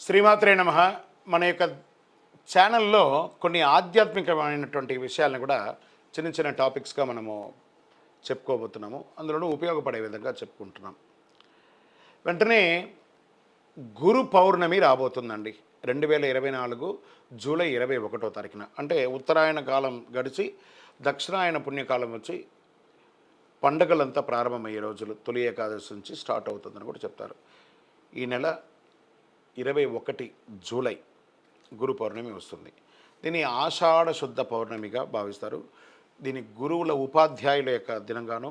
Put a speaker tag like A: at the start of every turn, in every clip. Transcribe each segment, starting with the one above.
A: శ్రీమాత్రే నమః. మన యొక్క ఛానల్లో కొన్ని ఆధ్యాత్మికమైనటువంటి విషయాలను కూడా చిన్న చిన్న టాపిక్స్గా మనము చెప్పుకోబోతున్నాము. అందులోనూ ఉపయోగపడే విధంగా చెప్పుకుంటున్నాం. వెంటనే గురు పౌర్ణమి రాబోతుందండి. 2024 జూలై 21వ తారీఖున. అంటే ఉత్తరాయణ కాలం గడిచి దక్షిణాయన పుణ్యకాలం వచ్చి పండగలంతా ప్రారంభమయ్యే రోజులు తొలి ఏకాదశి నుంచి స్టార్ట్ అవుతుందని కూడా చెప్తారు. ఈ నెల 21 జూలై గురు పౌర్ణమి వస్తుంది. దీన్ని ఆషాఢ శుద్ధ పౌర్ణమిగా భావిస్తారు. దీని గురువుల ఉపాధ్యాయుల యొక్క దినంగాను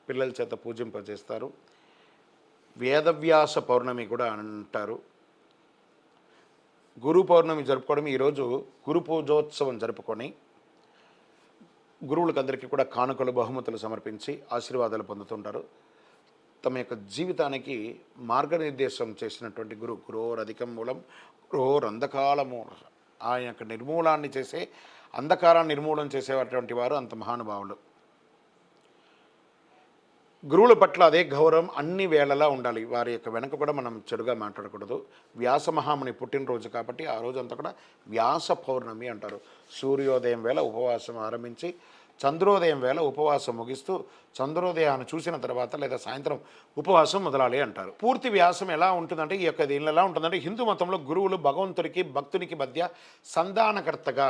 A: పిల్లల చేత పూజింపజేస్తారు. వేదవ్యాస పౌర్ణమి కూడా అంటారు. గురు పౌర్ణమి జరుపుకోవడం ఈరోజు గురు పూజోత్సవం జరుపుకొని గురువులకు అందరికీ కూడా కానుకలు బహుమతులు సమర్పించి ఆశీర్వాదాలు పొందుతుంటారు. తమ యొక్క జీవితానికి మార్గనిర్దేశం చేసినటువంటి గురోరధికం మూలం గురోరంధకాలము ఆయన యొక్క నిర్మూలాన్ని చేసే అంధకారాన్ని నిర్మూలన చేసేటువంటి వారు అంత మహానుభావులు. గురువుల పట్ల అదే గౌరవం అన్ని వేళలా ఉండాలి. వారి యొక్క వెనక కూడా మనం చెడుగా మాట్లాడకూడదు. వ్యాస మహాముని పుట్టినరోజు కాబట్టి ఆ రోజు అంతా కూడా వ్యాస పౌర్ణమి అంటారు. సూర్యోదయం వేళ ఉపవాసం ఆరంభించి చంద్రోదయం వేళ ఉపవాసం ముగిస్తూ చంద్రోదయాన్ని చూసిన తర్వాత లేదా సాయంత్రం ఉపవాసం మొదలాలి అంటారు. పూర్తి వ్యాసం ఎలా ఉంటుందంటే ఈ యొక్క దీనిలో ఎలా ఉంటుందంటే హిందూ మతంలో గురువులు భగవంతుడికి భక్తునికి మధ్య సంధానకర్తగా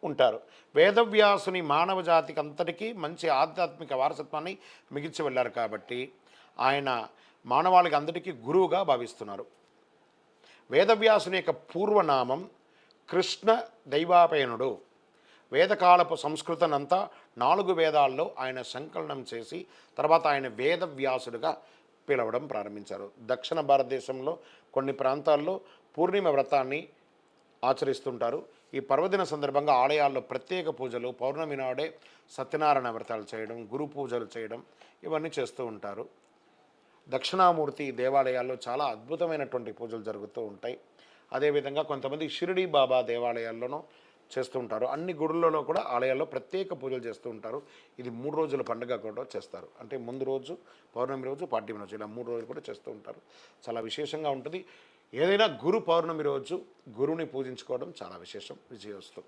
A: ఉంటారు. వేదవ్యాసుని మానవ జాతికి అంతటికీ మంచి ఆధ్యాత్మిక వారసత్వాన్ని మిగిల్చి వెళ్ళారు కాబట్టి ఆయన మానవాళికి అందరికీ గురువుగా భావిస్తున్నారు. వేదవ్యాసుని యొక్క పూర్వనామం కృష్ణ దైవాపయనుడు. వేదకాలపు సంస్కృతనంతా 4 వేదాల్లో ఆయన సంకలనం చేసి తర్వాత ఆయన వేదవ్యాసుడుగా పిలవడం ప్రారంభించారు. దక్షిణ భారతదేశంలో కొన్ని ప్రాంతాల్లో పూర్ణిమ వ్రతాన్ని ఆచరిస్తుంటారు. ఈ పర్వదిన సందర్భంగా ఆలయాల్లో ప్రత్యేక పూజలు, పౌర్ణమి నాడే సత్యనారాయణ వ్రతాలు చేయడం, గురు పూజలు చేయడం ఇవన్నీ చేస్తూ ఉంటారు. దక్షిణామూర్తి దేవాలయాల్లో చాలా అద్భుతమైనటువంటి పూజలు జరుగుతూ ఉంటాయి. అదేవిధంగా కొంతమంది షిరిడి బాబా దేవాలయాల్లోనూ చేస్తూ ఉంటారు. అన్ని గుడులలో కూడా ఆలయాల్లో ప్రత్యేక పూజలు చేస్తూ ఉంటారు. ఇది 3 రోజుల పండుగ కూడా చేస్తారు. అంటే ముందు రోజు పౌర్ణమి రోజు, పాడ్యమి రోజు ఇలా 3 రోజులు కూడా చేస్తూ ఉంటారు. చాలా విశేషంగా ఉంటుంది. ఏదైనా గురు పౌర్ణమి రోజు గురువుని పూజించుకోవడం చాలా విశేషం. విజయోస్తు.